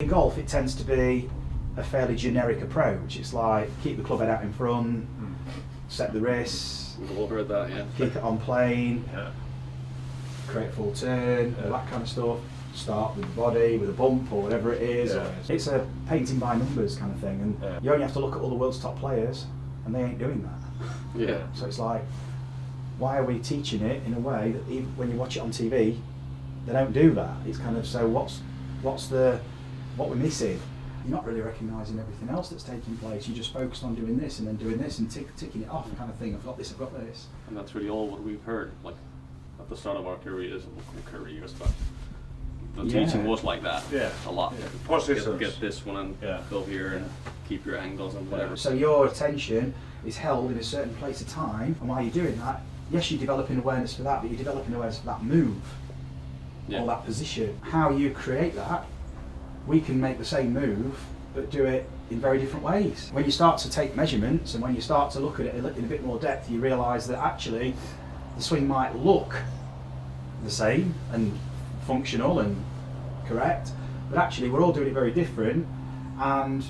in golf it tends to be a fairly generic approach. It's like keep the club head out in front, set the wrists, We've all heard that, yeah. keep it on plane, create a full turn, all that kind of stuff. Start with the body, with a bump or whatever it is. It's a painting by numbers kind of thing, and you only have to look at all the world's top players and they ain't doing that. Yeah. So it's like, why are we teaching it in a way that even when you watch it on TV, they don't do that? It's kind of, so what we're missing? You're not really recognising everything else that's taking place. You just focused on doing this and then doing this and ticking it off kind of thing. I've got this, I've got this. And that's really all what we've heard, like at the start of our careers, but the teaching was like that. A lot. Get this one and go here and keep your angles and whatever. So your attention is held in a certain place of time, and while you're doing that, yes, you're developing awareness for that, but you're developing awareness for that move or that position. How you create that, we can make the same move but do it in very different ways. When you start to take measurements and when you start to look at it in a bit more depth, you realise that actually the swing might look the same and functional and correct, but actually we're all doing it very different. And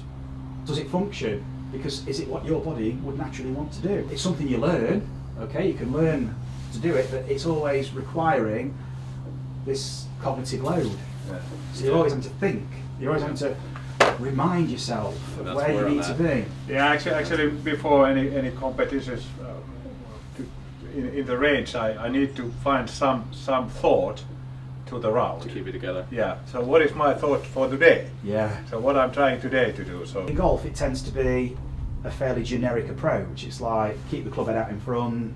does it function? Because is it what your body would naturally want to do? It's something you learn, okay, you can learn to do it, but it's always requiring this cognitive load. So you're always having to think, you're always having to remind yourself of where you need to be. Yeah, actually before any competitions in the range, I need to find some thought to the round. To keep it together. Yeah, so what is my thought for today? Yeah. So what I'm trying today to do. So in golf it tends to be a fairly generic approach. It's like keep the club head out in front,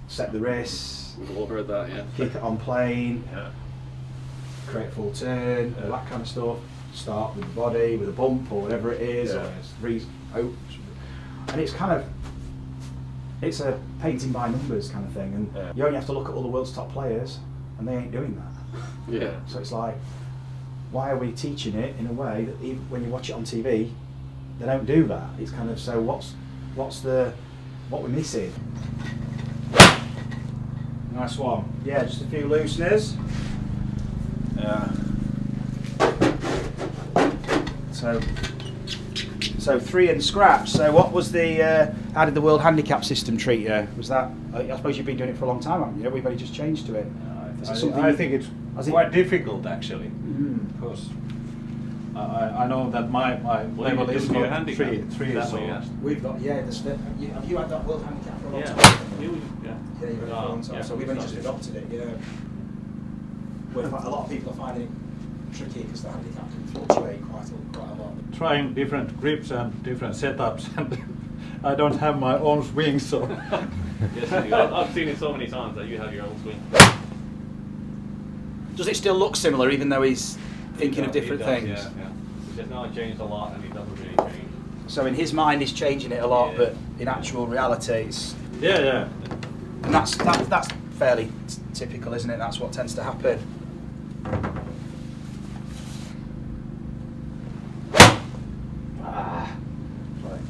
set the wrists, We've all heard that, yeah. keep it on plane, create a full turn, all that kind of stuff. Start with the body, with a bump or whatever it is, or and it's kind of, it's a painting by numbers kind of thing, and you only have to look at all the world's top players and they ain't doing that. Yeah. So it's like, why are we teaching it in a way that even when you watch it on TV, they don't do that? It's kind of, so what we're missing? Nice one. Yeah, just a few looseners. So 3 and scratch. So what was the, how did the World Handicap System treat you? Was that, I suppose you've been doing it for a long time, haven't you? We've only just changed to it. I think it's quite difficult actually, because I know that my level is not 3, so we've got, have you had that World Handicap for a long time? Yeah, you've had it for a long time, so we've only just adopted it, Well, a lot of people are finding it tricky because the handicap can fluctuate quite a lot. trying different grips and different setups, and I don't have my own swing, so. Yes, I've seen it so many times that you have your own swing. Does it still look similar even though he's thinking of different things? Yeah. It's just now changed a lot and he doesn't really change. So in his mind he's changing it a lot, but in actual reality it's... Yeah. And that's fairly typical, isn't it? That's what tends to happen. Trying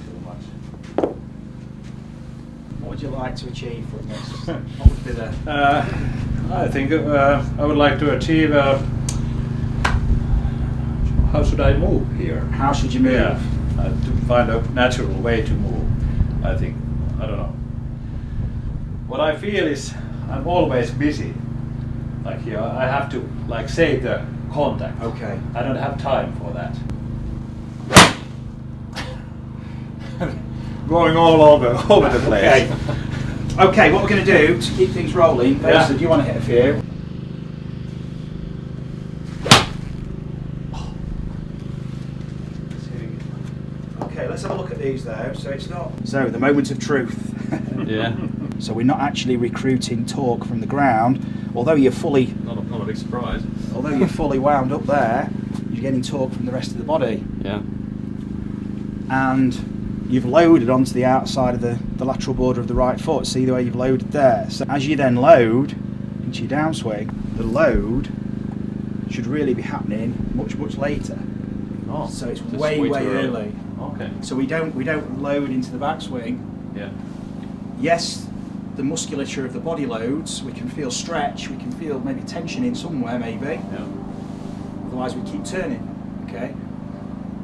too much. What would you like to achieve from this? What would be the... I think I would like to achieve. How should I move here? How should you move? Yeah, to find a natural way to move. I think. I don't know. What I feel is I'm always busy. Like here, I have to like save the contact. Okay. I don't have time for that. Going all over the place. Okay, what we're going to do to keep things rolling, Vesa, do you want to hit a few? Okay, let's have a look at these though. So it's not... So, the moment of truth. Yeah. So we're not actually recruiting torque from the ground, although you're fully... Not a big surprise. Although you're fully wound up there, you're getting torque from the rest of the body. Yeah. And you've loaded onto the outside of the lateral border of the right foot. See the way you've loaded there? So as you then load into your downswing, the load should really be happening much later. Oh, so it's way early. Okay. So we don't load into the backswing. Yeah. Yes, the musculature of the body loads. We can feel stretch. We can feel maybe tension in somewhere maybe. Yeah. Otherwise we keep turning. Okay.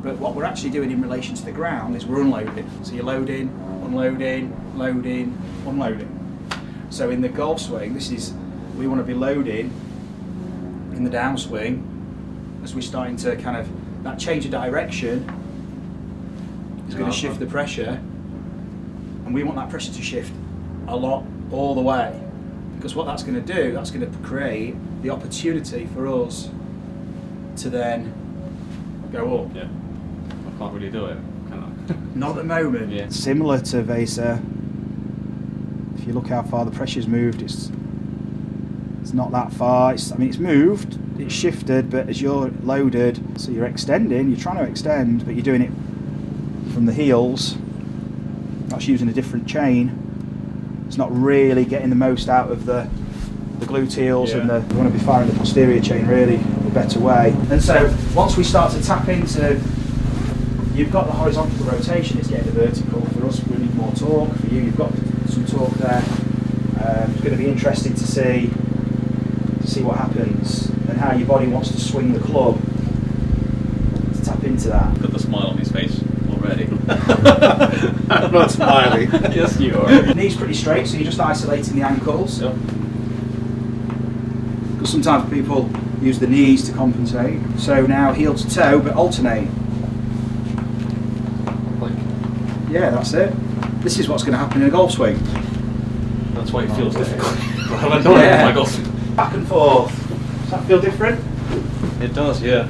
But what we're actually doing in relation to the ground is we're unloading. So you're loading, unloading, loading, unloading. So in the golf swing, we want to be loading in the downswing as we're starting to kind of, that change of direction is going to shift the pressure, and we want that pressure to shift a lot all the way, because what that's going to do, that's going to create the opportunity for us to then go up. Yeah, I can't really do it, can I? Not at the moment. Yeah. Similar to Vesa, if you look how far the pressure's moved, it's not that far. It's moved, it's shifted, but as you're loaded, so you're extending, you're trying to extend, but you're doing it from the heels. That's using a different chain. It's not really getting the most out of the gluteals, and you want to be firing the posterior chain really the better way. And so once we start to tap into, you've got the horizontal rotation, it's getting the vertical. For us, we need more torque. For you, you've got some torque there. It's going to be interesting to see what happens and how your body wants to swing the club to tap into that. Got the smile on his face already. I'm not smiling. Yes, you are. Knees pretty straight, so you're just isolating the ankles. Yep. Because sometimes people use the knees to compensate. So now heel to toe, but alternate. Yeah, that's it. This is what's going to happen in a golf swing. That's why it feels difficult. I haven't done it in my golf swing. Back and forth. Does that feel different? It does, yeah.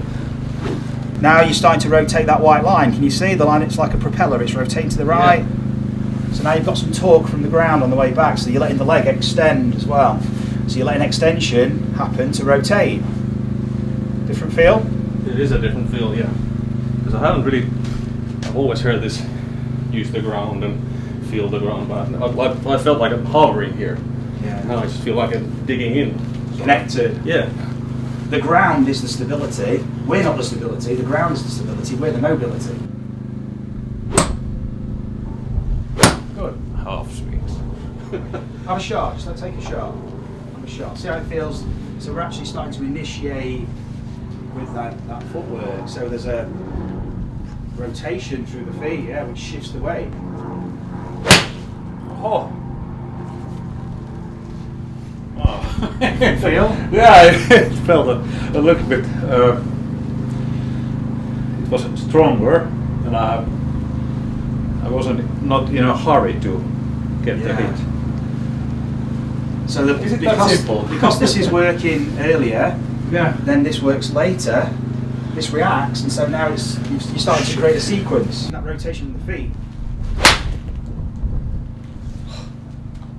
Now you're starting to rotate that white line. Can you see the line? It's like a propeller. It's rotating to the right. Yeah. So now you've got some torque from the ground on the way back. So you're letting the leg extend as well. So you're letting extension happen to rotate. Different feel? It is a different feel, yeah. Because I've always heard this, use the ground and feel the ground, but I felt like I'm hovering here. Yeah. Now I just feel like I'm digging in. Connected. Yeah. The ground is the stability. We're not the stability. The ground is the stability. We're the mobility. Good. Half swings. Have a shot. Just take a shot. Have a shot. See how it feels. So we're actually starting to initiate with that footwork. So there's a rotation through the feet, yeah, which shifts the weight. Oh. Feel? Yeah, it felt a little bit. It was stronger, and I wasn't not in a hurry to get the hit. So Is it that simple? because this is working earlier, Yeah. then this works later. This reacts, and so now you're starting to create a sequence. That rotation of the feet.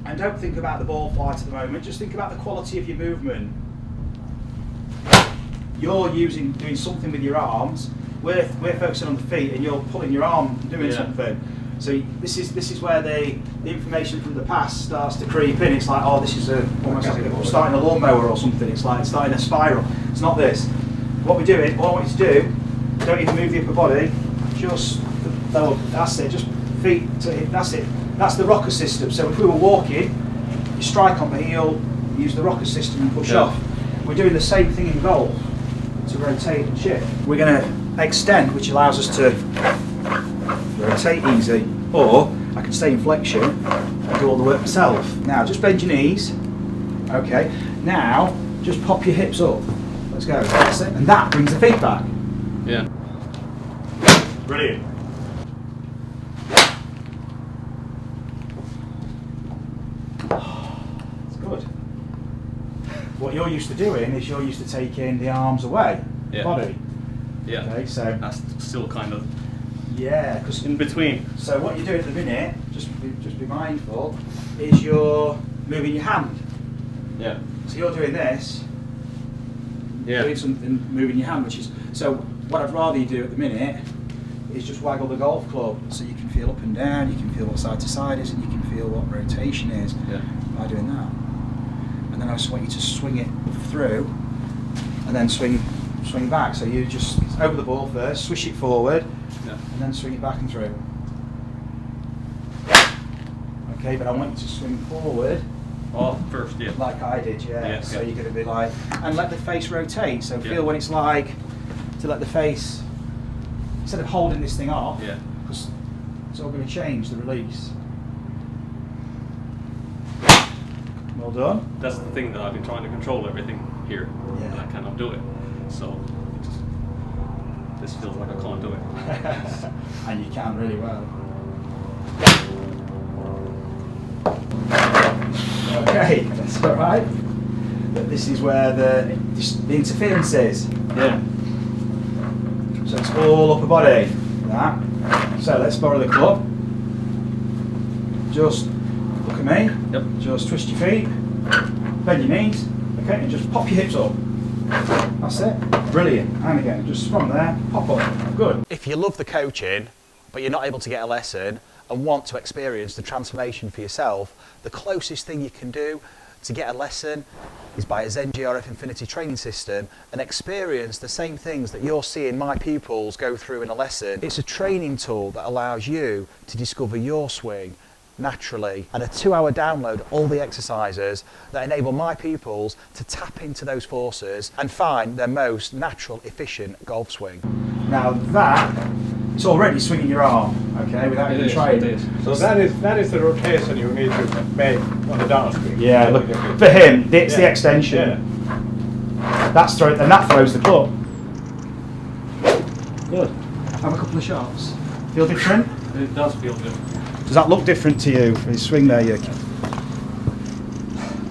And don't think about the ball flight at the moment, just think about the quality of your movement. You're doing something with your arms, we're focusing on the feet, and you're pulling your arm, doing something. So this is where the information from the past starts to creep in. It's like, oh, this is almost like I'm starting a lawnmower or something. It's like starting a spiral. It's not this. What we're doing, all I want you to do, don't even move the upper body, just, that's it, just feet to hip, that's it. That's the rocker system. So if we were walking, you strike on the heel, use the rocker system and push off. We're doing the same thing in golf to rotate and shift. We're going to extend, which allows us to rotate easy, or I can stay in flexion and do all the work myself. Now just bend your knees. Okay. Now just pop your hips up. Let's go. That's it. And that brings the feet back. Yeah. Brilliant. It's good. What you're used to doing is you're used to taking the arms away, body. Yeah. Okay, so that's still kind of because in between. So what you're doing at the minute, just be mindful, is you're moving your hand. Yeah. So you're doing this. Yeah. Doing something, moving your hand, which is so. What I'd rather you do at the minute is just waggle the golf club, so you can feel up and down, you can feel what side to side is, and you can feel what rotation is by doing that. And then I just want you to swing it through, and then swing back. So you just over the ball first, swish it forward, and then swing it back and through. Okay, but I want you to swing forward. Oh, first, like I did, so you're going to be like, and let the face rotate. So feel what it's like to let the face instead of holding this thing off, Yeah. because it's all going to change the release. Well done. That's the thing that I've been trying to control everything here, Yeah. and I cannot do it. So this feels like I can't do it. And you can really well. Okay, that's all right. But this is where the interference is. Yeah. So it's all upper body. That. So let's borrow the club. Just look at me. Yep. Just twist your feet. Bend your knees. Okay, and just pop your hips up. That's it. Brilliant. And again, just from there, pop up. Good. If you love the coaching, but you're not able to get a lesson and want to experience the transformation for yourself, the closest thing you can do to get a lesson is buy a ZEN GRF Infinity training system and experience the same things that you're seeing my pupils go through in a lesson. It's a training tool that allows you to discover your swing naturally, and a 2-hour download all the exercises that enable my pupils to tap into those forces and find their most natural, efficient golf swing. Now that it's already swinging your arm, okay, without even trying. So that is the rotation you need to make on the downswing. Yeah, look, for him, it's the extension. Yeah. That's and that throws the club. Good. Have a couple of shots. Feel different? It does feel different. Does that look different to you? His swing there, Jyriki?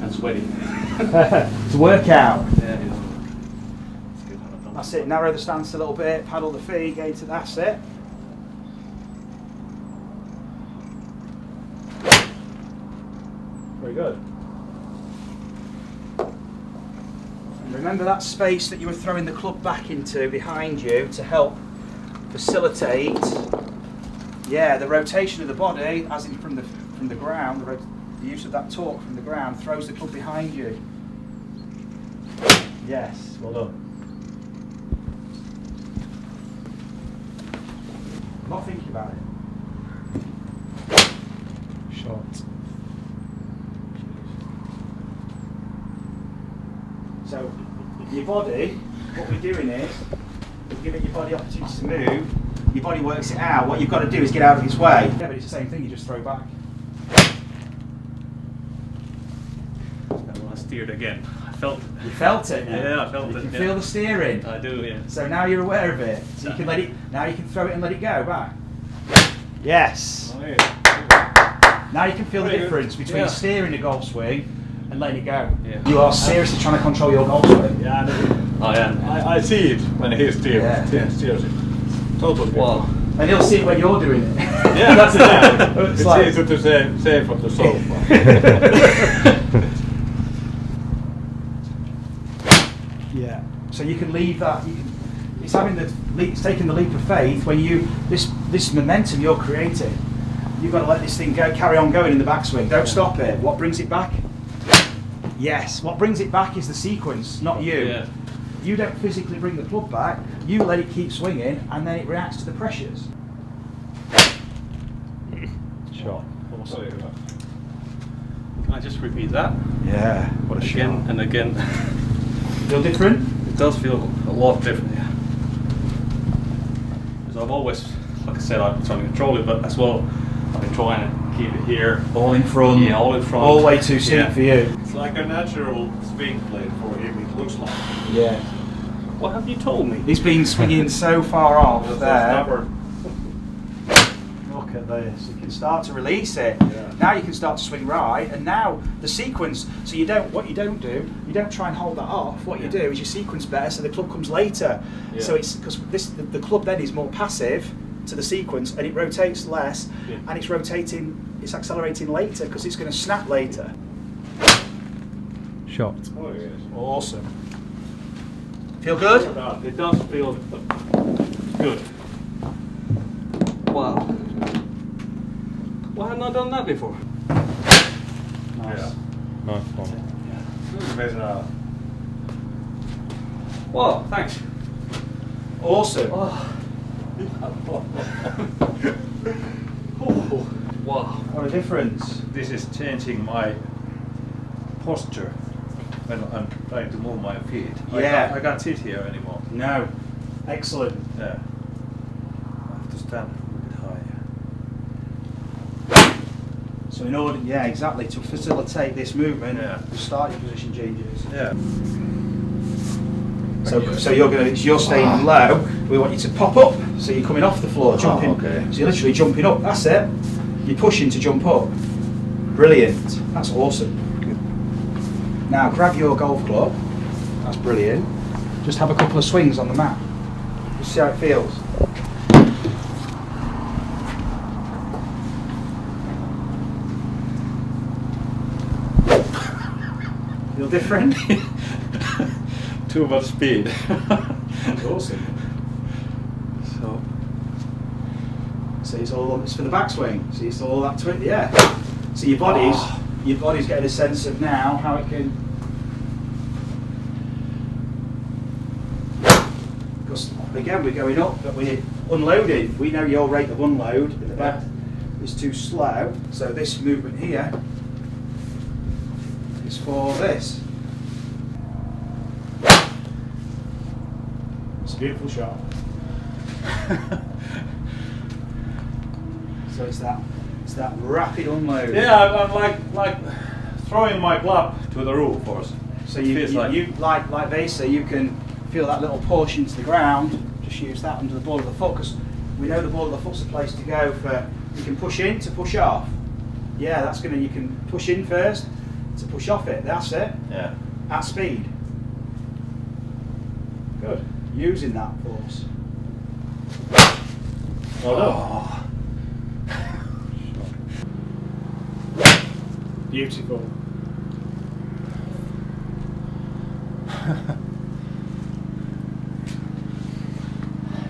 And sweaty. It's a workout. Yeah, it is. It's good. That's it. Narrow the stance a little bit. Paddle the feet. Get into that's it. Very good. And remember that space that you were throwing the club back into behind you to help facilitate, yeah, the rotation of the body, as in from the ground. The use of that torque from the ground throws the club behind you. Yes, well done. I'm not thinking about it. Shot. So, your body, what we're doing is, we're giving your body opportunity to move. Your body works it out. What you've got to do is get out of its way. Yeah, but it's the same thing, you just throw back. When I steered again, I felt it. You felt it now? Yeah, I felt it. You can feel the steering. I do, yeah. So now you're aware of it. So you can let it, now you can throw it and let it go back. Yes. Oh, yeah. Now you can feel the Very difference good. between Yeah. steering a golf swing and letting it go. Yeah. You are seriously trying to control your golf swing. Yeah, I am. I see it when he steers. Yeah. Steers it. Totally. Wow. And he'll see it when you're doing it. Yeah, that's it. It's like, easy to say from the sofa. yeah. So you can leave that. It's having it's taking the leap of faith when you this momentum you're creating. You've got to let this thing go, carry on going in the backswing. Don't stop it. What brings it back? Yes. What brings it back is the sequence, not you. Yeah. You don't physically bring the club back. You let it keep swinging, and then it reacts to the pressures. Sure. Awesome. Can I just repeat that? Yeah. What a Again shot. and again. Feel different? It does feel a lot different, yeah. Because I've always, like I said, I've been trying to control it, but as well, I've been trying to keep it here. All in front. Yeah, all in front. All way too steep for you. It's like a natural swing plate for him, it looks like. Yeah. What have you told me? He's been swinging so far off That's there. stubborn. Look at this. You can start to release it. Yeah. Now you can start to swing right, and now the sequence. So what you don't do, you don't try and hold that off. What you do is you sequence better, so the club comes later. Yeah. So it's because the club then is more passive to the sequence, and it rotates less, and it's accelerating later because it's going to snap later. Shot. Oh yes. Awesome. Feel good? It does feel good. Wow. Why hadn't I done that before? Nice. Yeah. Nice one. Wow, thanks. Awesome. Oh. Oh. Wow. What a difference. This is changing my posture when I'm trying to move my feet. Yeah. I can't sit here anymore. No. Excellent. Yeah. stand a bit higher. So in order, yeah, exactly, to facilitate this movement, Yeah. you start your position changes. Yeah. So you're staying low. We want you to pop up. So you're coming off the floor, jumping. Okay. So you're literally jumping up. That's it. You're pushing to jump up. Brilliant. That's awesome. Now grab your golf club. That's brilliant. Just have a couple of swings on the mat. Just see how it feels. Feel different? Too much speed. That's awesome. So it's for the backswing. So it's all that twist, yeah. So your body's getting a sense of now how it can. Because again, we're going up, but we're unloading. We know your rate of unload in the back is too slow. So this movement here is for this. It's a beautiful shot. So it's that rapid unload. Yeah, I'm like throwing my club to the roof or something. So you like Vesa, you can feel that little push into the ground. Just use that under the ball of the foot, because we know the ball of the foot's the place to go for. You can push in to push off. Yeah, that's gonna. You can push in first to push off it. That's it. Yeah. At speed. Good. Using that force. Oh. Beautiful.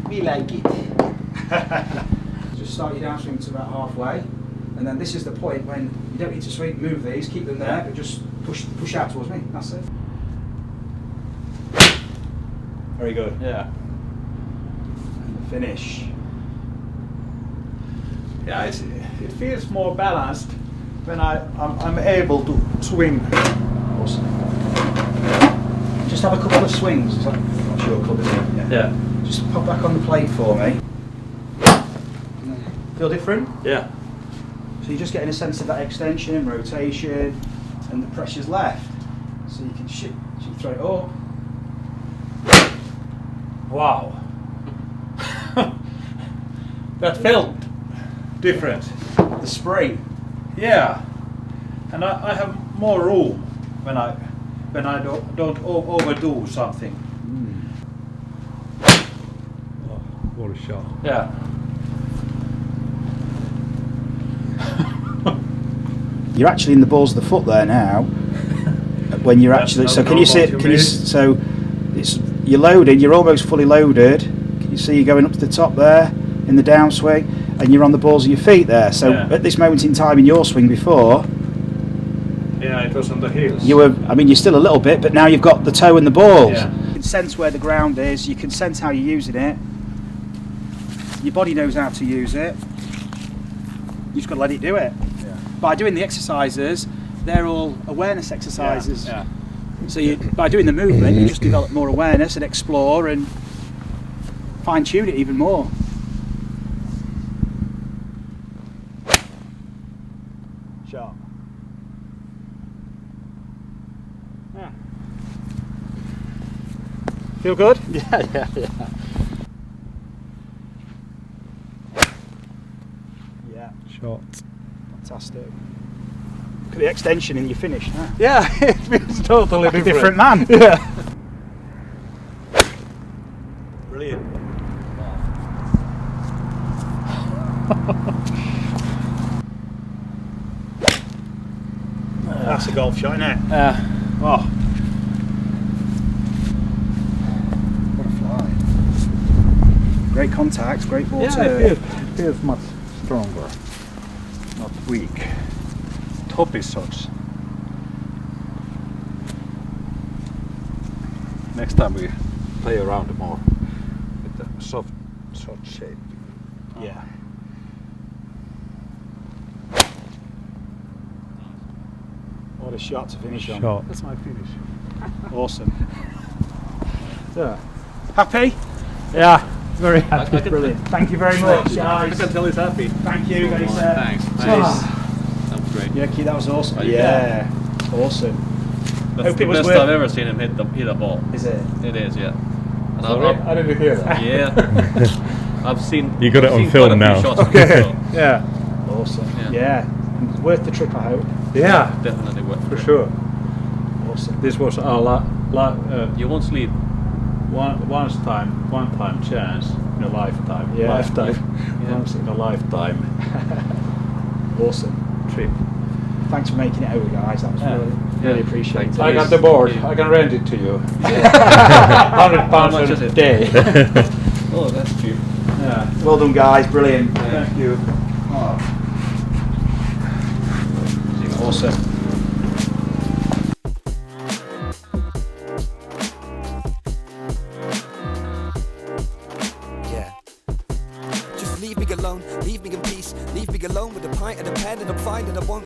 We like it. Just start your downswing to about halfway, and then this is the point when you don't need to move these, keep them there, but just push out towards me. That's it. Very good. Yeah. And the finish. Yeah, it feels more balanced when I'm able to swing. Awesome. Just have a couple of swings. That's your club, isn't it? Yeah. Just pop back on the plate for me. Feel different? Yeah. So you're just getting a sense of that extension and rotation, and the pressure's left. So you can throw it up. Wow. That felt different. The spring. Yeah. And I have more room when I don't overdo something. Oh, what a shot. Yeah. You're actually in the balls of the foot there now. When you're actually, so can you see it? Can you? So you're loaded. You're almost fully loaded. Can you see you're going up to the top there in the downswing, and you're on the balls of your feet there. So at this moment in time in your swing before, yeah, it was on the heels. you were. I mean, you're still a little bit, but now you've got the toe and the balls. Yeah. You can sense where the ground is. You can sense how you're using it. Your body knows how to use it. You just got to let it do it. Yeah. By doing the exercises, they're all awareness exercises. Yeah. So by doing the movement, you just develop more awareness and explore and fine-tune it even more. Sharp. Yeah. Feel good? Yeah. Yeah. Shot. Fantastic. Look at the extension in your finish. Huh? Yeah, it feels totally Like a different man. Yeah. Brilliant. That's a golf shot, isn't it? Oh. What a fly. Great contact, great ball to... it feels much stronger, not weak. Toppy shots. Next time we play around more with the soft shot shape. Yeah. What a shot to finish on. Shot. That's my finish. Awesome. Yeah. Happy? Yeah. Very happy. Brilliant. Thank you very much, I guys. can tell he's happy. Thank you, Vesa. Thanks. Ah. That was great. Jyriki, that was awesome. Yeah. Awesome. That's Hope the it was best worth- I've ever seen him hit a ball. Is it? It is, yeah. And Sorry, I didn't hear that. yeah. I've seen. You got it I've on seen film quite a few now. shots of Okay. him, so Yeah. Awesome. Yeah. Yeah. Worth the trip, I hope. Yeah. definitely worth For it. sure. Awesome. This was our You won't sleep. one time chance in a lifetime. Yeah. Lifetime. Yeah. Once in a lifetime Awesome. trip. Thanks for making it over, guys. That was Yeah. really appreciated. Thanks. I got Yes. the board. Thank you. I can rent it to you. £100 How much is a it? day. Oh, that's cheap. Yeah. Well done, guys. Brilliant. Thank you. Awesome. Yeah. Just leave me alone, leave me in peace, leave me alone with a pint and a pen, and I'm fine and I won't